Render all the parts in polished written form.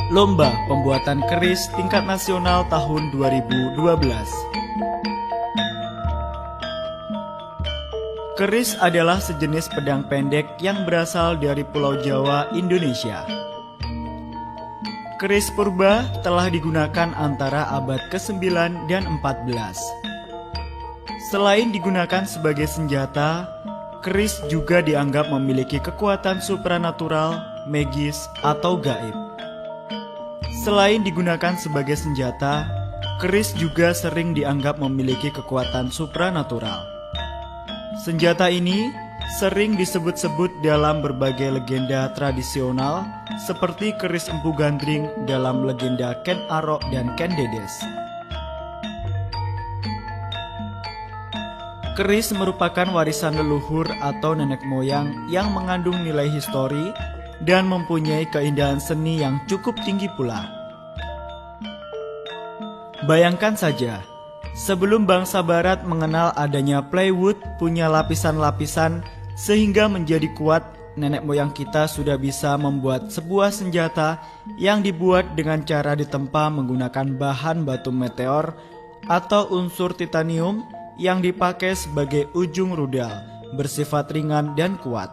Lomba Pembuatan Keris Tingkat Nasional tahun 2012. Keris adalah sejenis pedang pendek yang berasal dari Pulau Jawa, Indonesia. Keris purba telah digunakan antara abad ke-9 dan 14. Selain digunakan sebagai senjata, keris juga dianggap memiliki kekuatan supranatural, magis, atau gaib. Selain digunakan sebagai senjata, keris juga sering dianggap memiliki kekuatan supranatural. Senjata ini sering disebut-sebut dalam berbagai legenda tradisional seperti keris Empu Gandring dalam legenda Ken Arok dan Ken Dedes. Keris merupakan warisan leluhur atau nenek moyang yang mengandung nilai histori dan mempunyai keindahan seni yang cukup tinggi pula. Bayangkan saja, sebelum bangsa barat mengenal adanya plywood punya lapisan-lapisan sehingga menjadi kuat, nenek moyang kita sudah bisa membuat sebuah senjata yang dibuat dengan cara ditempa menggunakan bahan batu meteor atau unsur titanium yang dipakai sebagai ujung rudal, bersifat ringan dan kuat,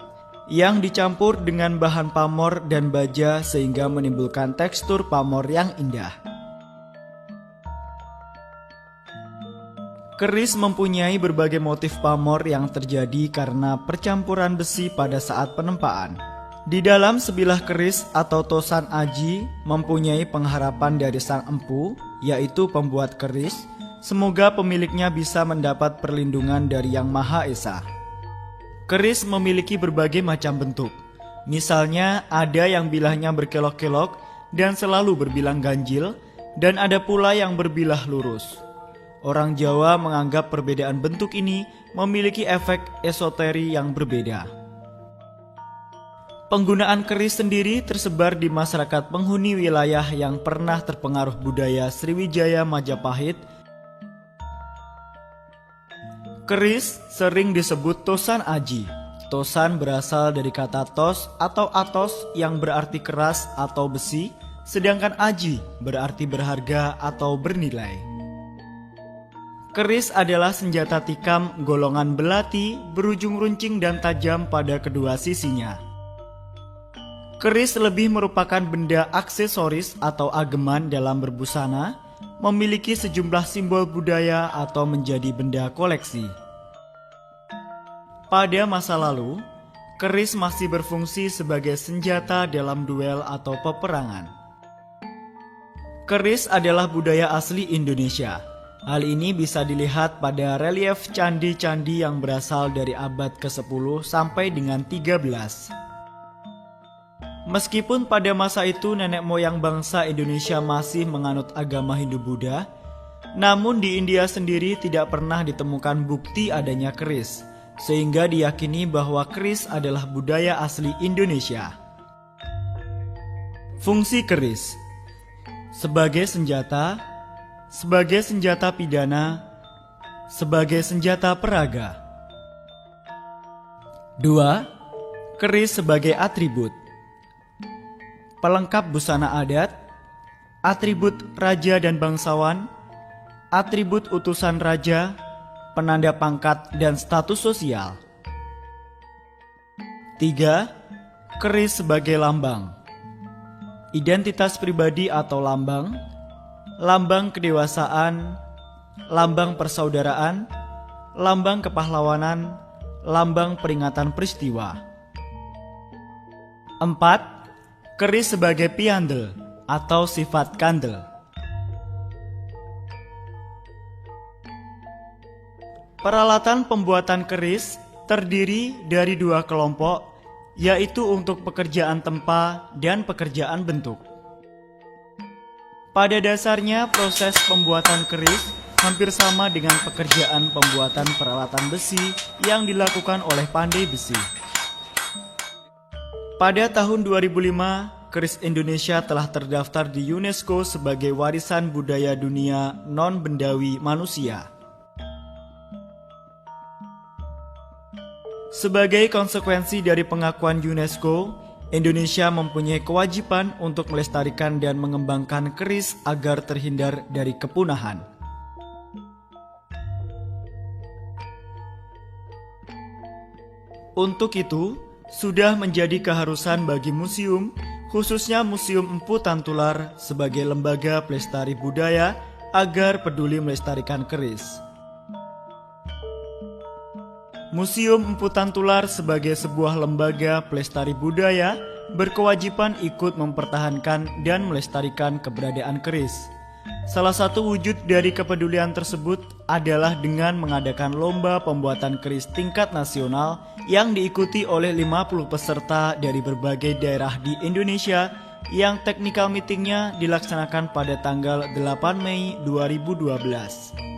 yang dicampur dengan bahan pamor dan baja sehingga menimbulkan tekstur pamor yang indah. Keris mempunyai berbagai motif pamor yang terjadi karena percampuran besi pada saat penempaan. Di dalam sebilah keris atau tosan aji mempunyai pengharapan dari sang empu, yaitu pembuat keris, semoga pemiliknya bisa mendapat perlindungan dari Yang Maha Esa. Keris memiliki berbagai macam bentuk. Misalnya ada yang bilahnya berkelok-kelok dan selalu berbilang ganjil, dan ada pula yang berbilah lurus. Orang Jawa menganggap perbedaan bentuk ini memiliki efek esoteri yang berbeda. Penggunaan keris sendiri tersebar di masyarakat penghuni wilayah yang pernah terpengaruh budaya Sriwijaya Majapahit. Keris sering disebut tosan aji. Tosan berasal dari kata tos atau atos yang berarti keras atau besi, sedangkan aji berarti berharga atau bernilai. Keris adalah senjata tikam golongan belati berujung runcing dan tajam pada kedua sisinya. Keris lebih merupakan benda aksesoris atau ageman dalam berbusana, memiliki sejumlah simbol budaya atau menjadi benda koleksi. Pada masa lalu, keris masih berfungsi sebagai senjata dalam duel atau peperangan. Keris adalah budaya asli Indonesia. Hal ini bisa dilihat pada relief candi-candi yang berasal dari abad ke-10 sampai dengan 13. Meskipun pada masa itu nenek moyang bangsa Indonesia masih menganut agama Hindu-Buddha, namun di India sendiri tidak pernah ditemukan bukti adanya keris, sehingga diyakini bahwa keris adalah budaya asli Indonesia. Fungsi keris sebagai senjata, sebagai senjata pidana, sebagai senjata peraga. 2. Keris sebagai atribut. Pelengkap busana adat, atribut raja dan bangsawan, atribut utusan raja, penanda pangkat dan status sosial. 3. Keris sebagai lambang. Identitas pribadi atau lambang, lambang kedewasaan, lambang persaudaraan, lambang kepahlawanan, lambang peringatan peristiwa. 4. Keris sebagai piandel atau sifat kandel. Peralatan pembuatan keris terdiri dari dua kelompok, yaitu untuk pekerjaan tempa dan pekerjaan bentuk. Pada dasarnya proses pembuatan keris hampir sama dengan pekerjaan pembuatan peralatan besi yang dilakukan oleh pandai besi. Pada tahun 2005, keris Indonesia telah terdaftar di UNESCO sebagai warisan budaya dunia non-bendawi manusia. Sebagai konsekuensi dari pengakuan UNESCO, Indonesia mempunyai kewajiban untuk melestarikan dan mengembangkan keris agar terhindar dari kepunahan. Untuk itu, sudah menjadi keharusan bagi museum, khususnya Museum Empu Tantular sebagai lembaga pelestari budaya agar peduli melestarikan keris. Museum Empu Tantular sebagai sebuah lembaga pelestari budaya berkewajiban ikut mempertahankan dan melestarikan keberadaan keris. Salah satu wujud dari kepedulian tersebut adalah dengan mengadakan lomba pembuatan keris tingkat nasional yang diikuti oleh 50 peserta dari berbagai daerah di Indonesia yang technical meetingnya dilaksanakan pada tanggal 8 Mei 2012.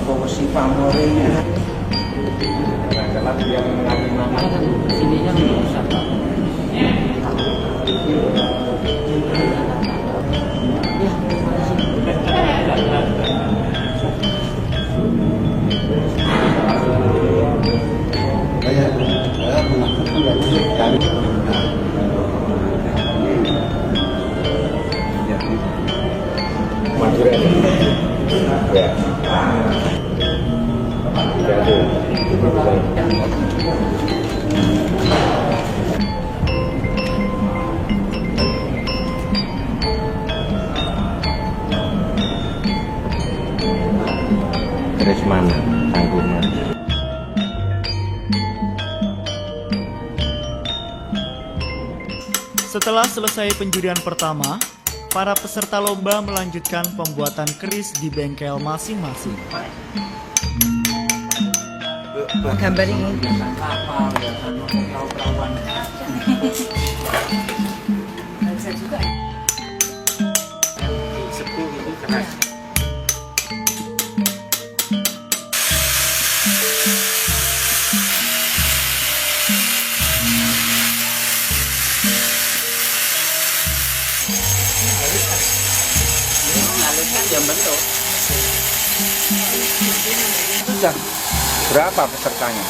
Fungsi pamornya kadang-kadang dia mengalami nama sininya rusak. Keris mana? Tanggungan. Setelah selesai penjurian pertama, para peserta lomba melanjutkan pembuatan keris di bengkel masing-masing. Gambar ini. Bisa juga. Sepuh itu keras. Mengalihkan jam bentuk. Sudah berapa pesertanya?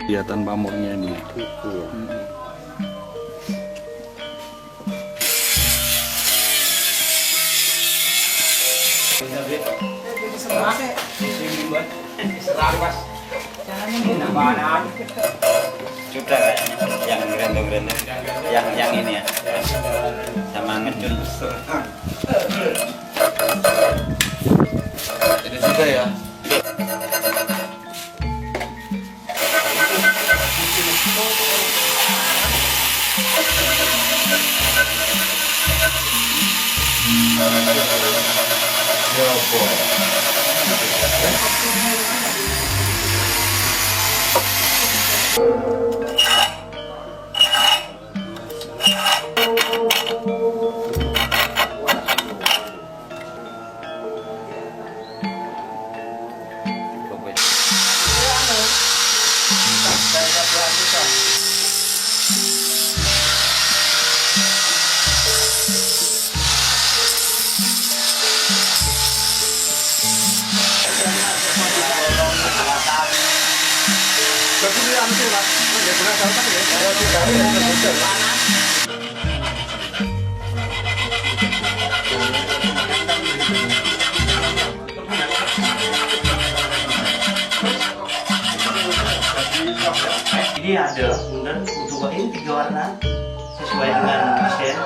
kegiatan pamornya ini. Sudah kayaknya yang gerendong-gerendong yang ini ya sama ngecun Ini juga ya. Ini ada bundar untuk ini 3 warna sesuai dengan mesin.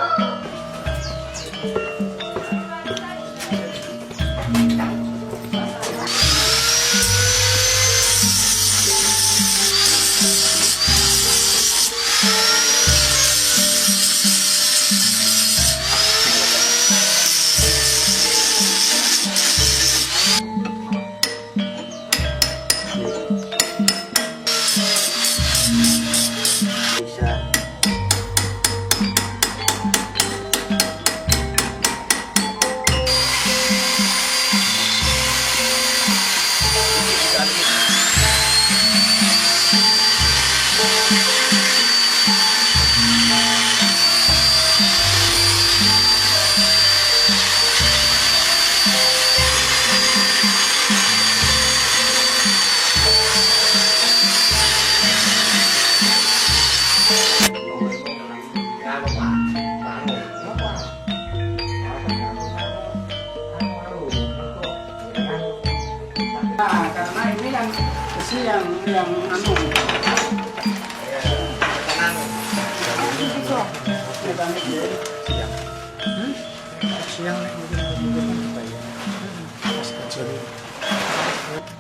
Karena ini kan besi yang anu.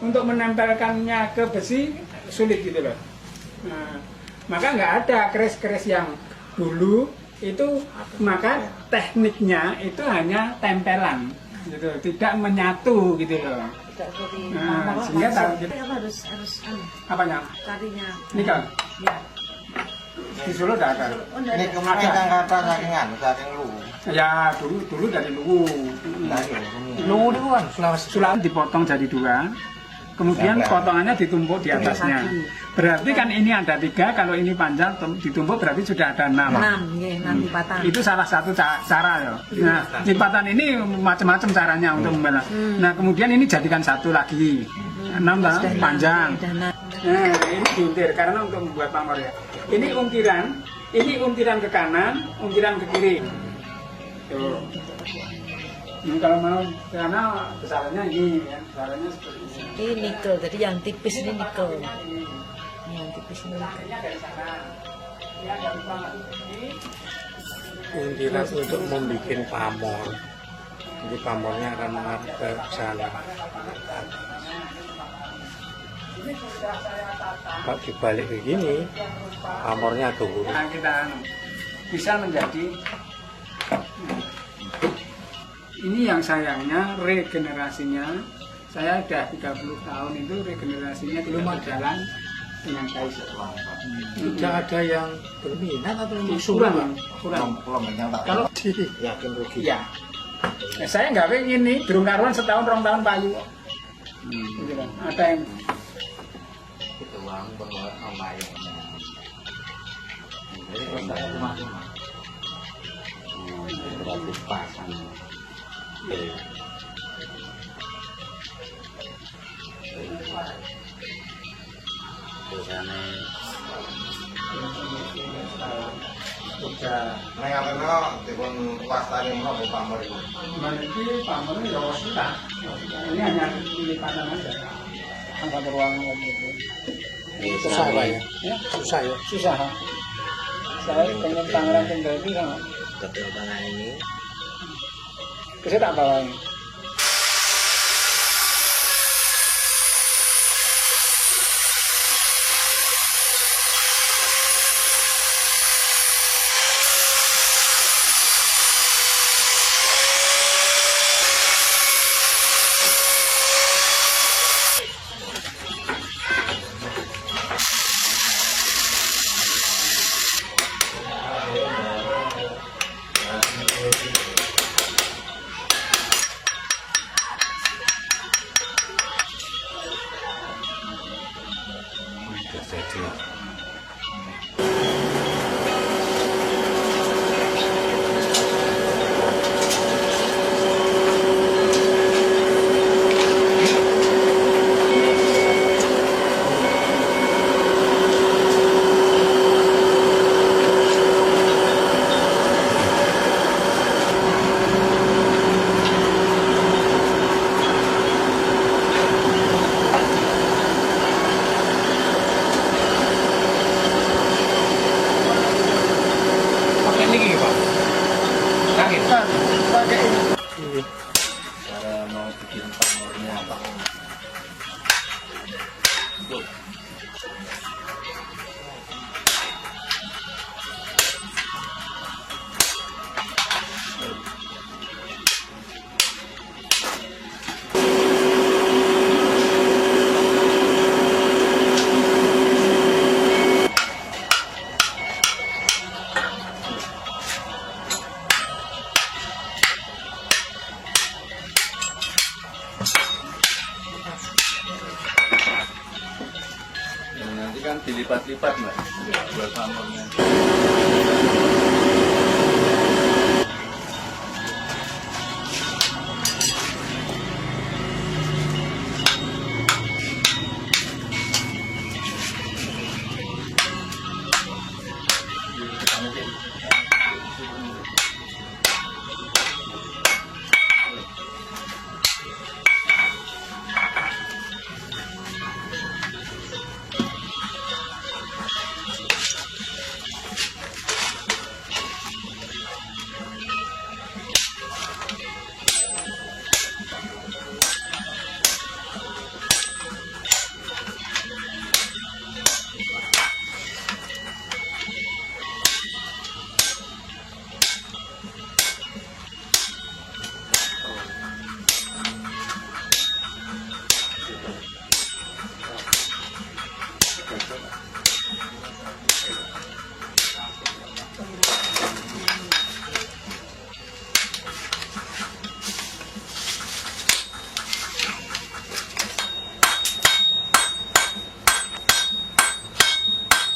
Untuk menempelkannya ke besi sulit gitu loh. Nah, maka nggak ada keris-keris yang dulu itu, maka tekniknya itu hanya tempelan gitu, tidak menyatu gitu loh. Nah, sehingga harus apanya? carinya Nikel. ya. Di Solo tidak ada. ini kemarin kan kata saking lu Ya dulu dari Luwu. lu itu kan Sulawesi Sulawesi dipotong jadi 2. Kemudian potongannya ditumpuk di atasnya. Berarti kan ini ada 3, kalau ini panjang ditumpuk berarti sudah ada 6. 6 nggih, nanti patang. Itu salah satu cara ya. Nah, lipatan ini macam-macam caranya untuk membelah. Nah, kemudian ini jadikan satu lagi. 6 panjang. Nah, ini diuntir karena untuk membuat pamor ya. Ini untiran ke kanan, untiran ke kiri. Tuh. Ini kalau mau ke sana besarannya ini ya, besarannya seperti ini. Ini nikel, jadi yang tipis ini nikel. Yang tipis ini nikel. Untilan untuk membuat pamor. Jadi pamornya akan menghadap ke sana. Kalau dibalik begini, pamornya turun. Nah, kita bisa menjadi ini yang sayangnya regenerasinya, saya sudah 30 tahun itu regenerasinya belum jalan dengan baik. Tidak ada yang berminat atau Kurang. Kalau yakin rugi. ya, saya nggak pengen nih, durung karuan setahun 2 tahun payu. Gitu kan. Ada yang itu uang buat online jadi kalau rumah gratis pasang tulisannya Udah. Neng apa dipun wastani menapa pamor iku? Nanti pamor ya sudah. Ini hanya lipatan aja. Angkat ruang gitu. Susah Pak ya? Ya, susah ya. Susah. Saya pengen Tangerang tinggal di sana. betul tanah ini Bisa tak bawain. Pakai ini Pak. Sakit. Pakai ini. Cara mau bikin pamornya apa? Nanti kan dilipat-lipat Mbak, buat pamornya.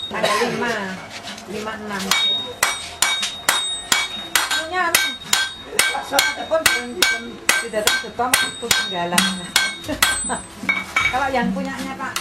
Tanggal 5, 56. Punya soalnya pun tidak tersetom itu tinggalan. Kalau yang punyanya Pak.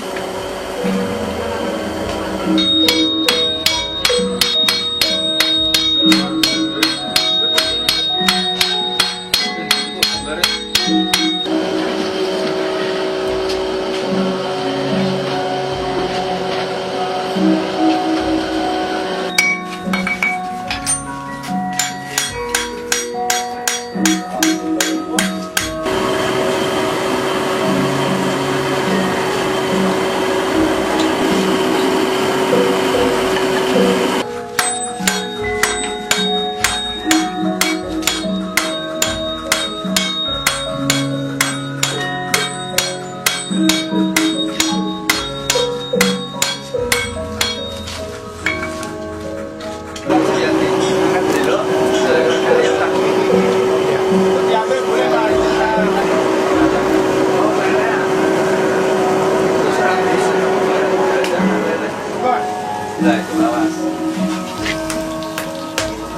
Nah, itu awas.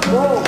Oh.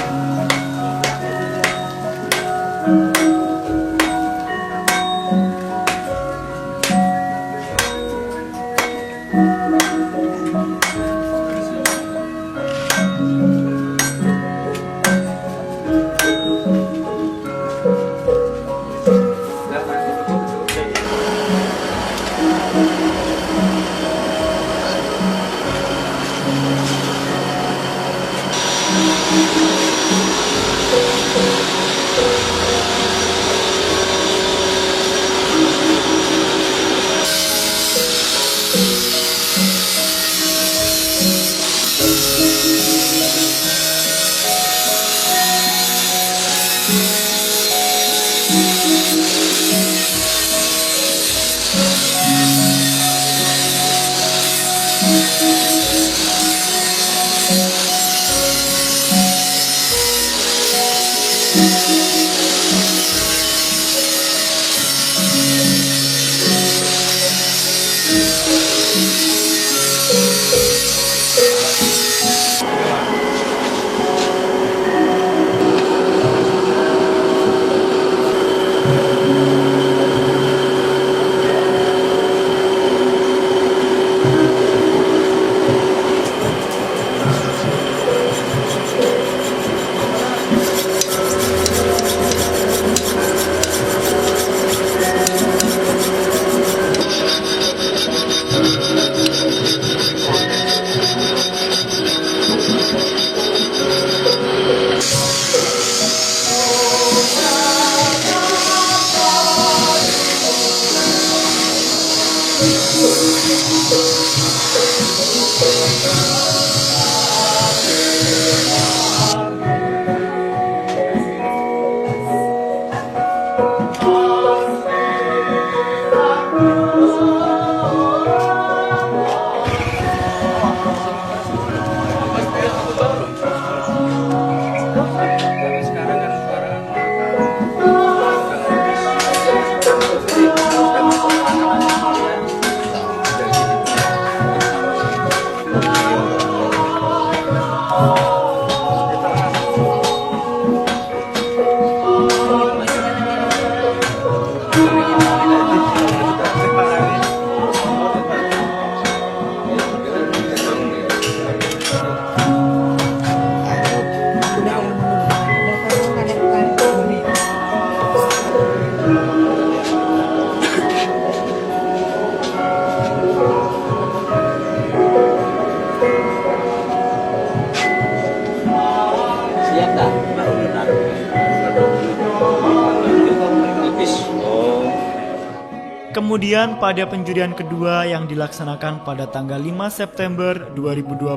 Kemudian pada penjurian kedua yang dilaksanakan pada tanggal 5 September 2012,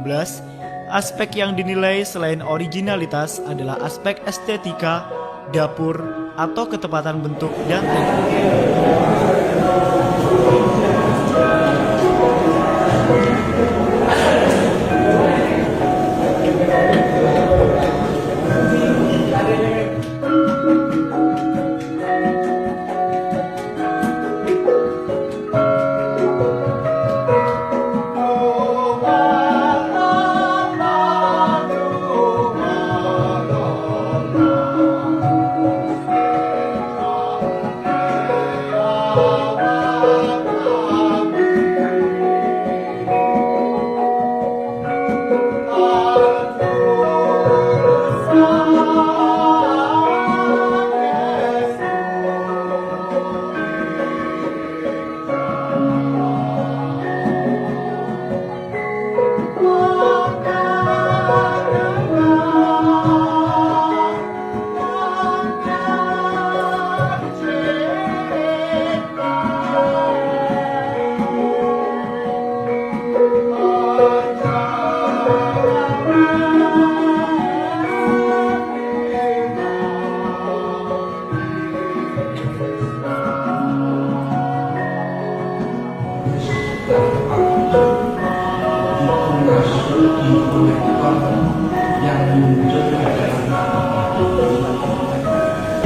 aspek yang dinilai selain originalitas adalah aspek estetika, dapur, atau ketepatan bentuk dan teknik.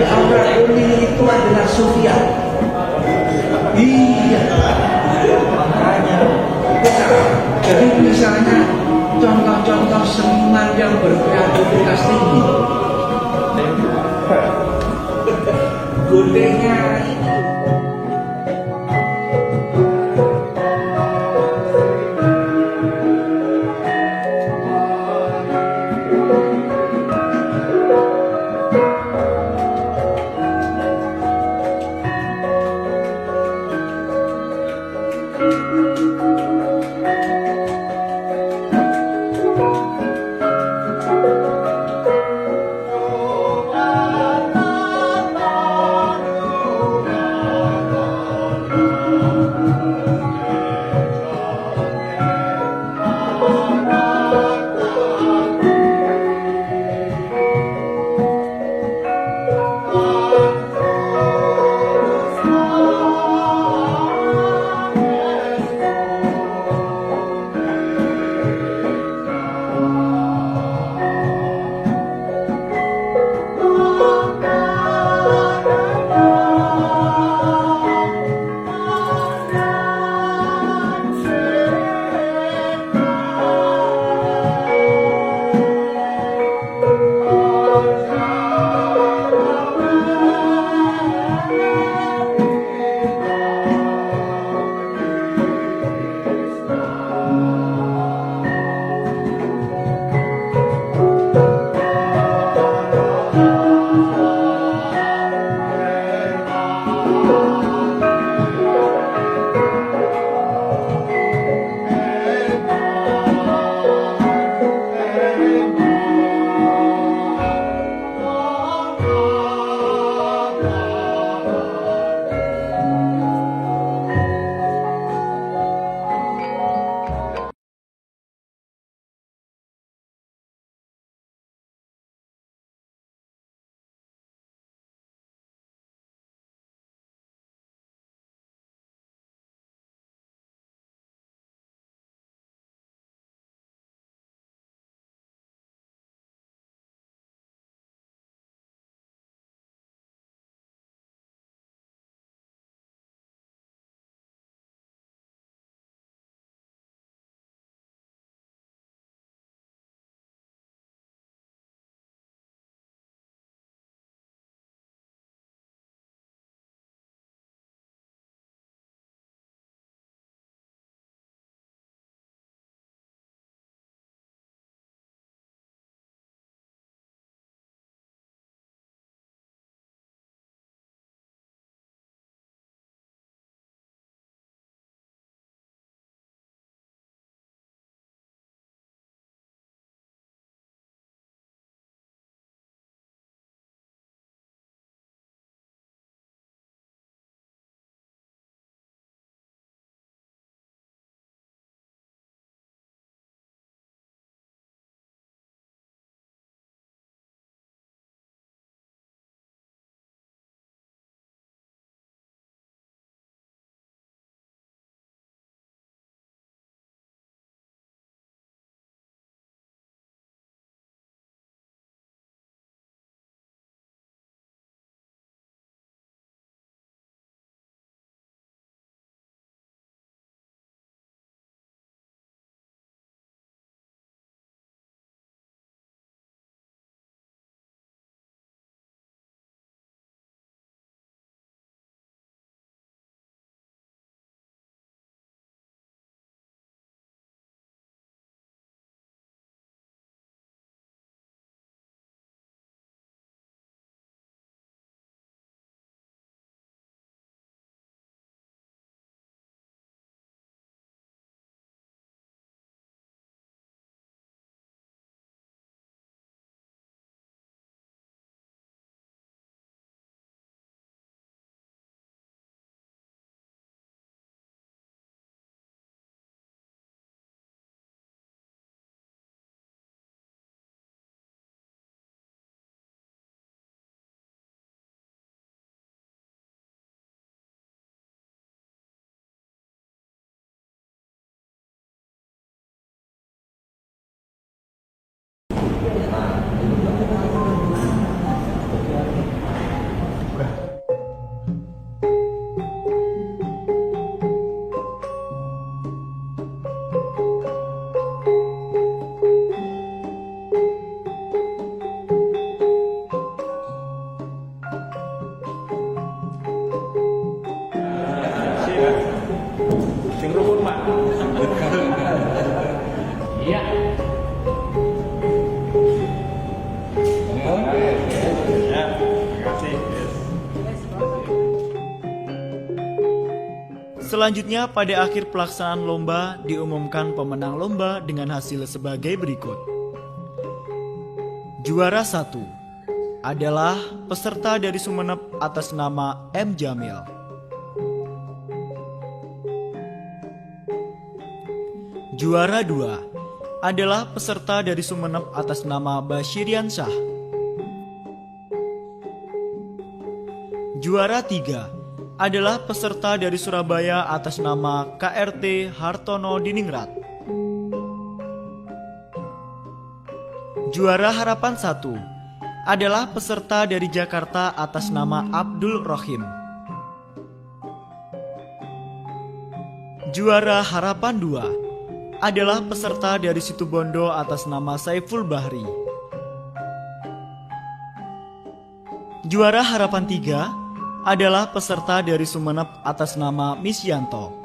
Aura ini itu adalah Sofia. Iya. Makanya. Jadi misalnya contoh-contoh seniman yang berkreativitas tinggi. Gondengnya ini. Selanjutnya pada akhir pelaksanaan lomba diumumkan pemenang lomba dengan hasil sebagai berikut. Juara 1 adalah peserta dari Sumeneb atas nama M. Jamil. Juara 2 adalah peserta dari Sumeneb atas nama Basyirian Syah. Juara 3 adalah peserta dari Surabaya atas nama KRT Hartono Diningrat. Juara Harapan 1 adalah peserta dari Jakarta atas nama Abdul Rohim. Juara Harapan 2 adalah peserta dari Situbondo atas nama Saiful Bahri. Juara Harapan 3 adalah peserta dari Sumeneb atas nama Misyanto.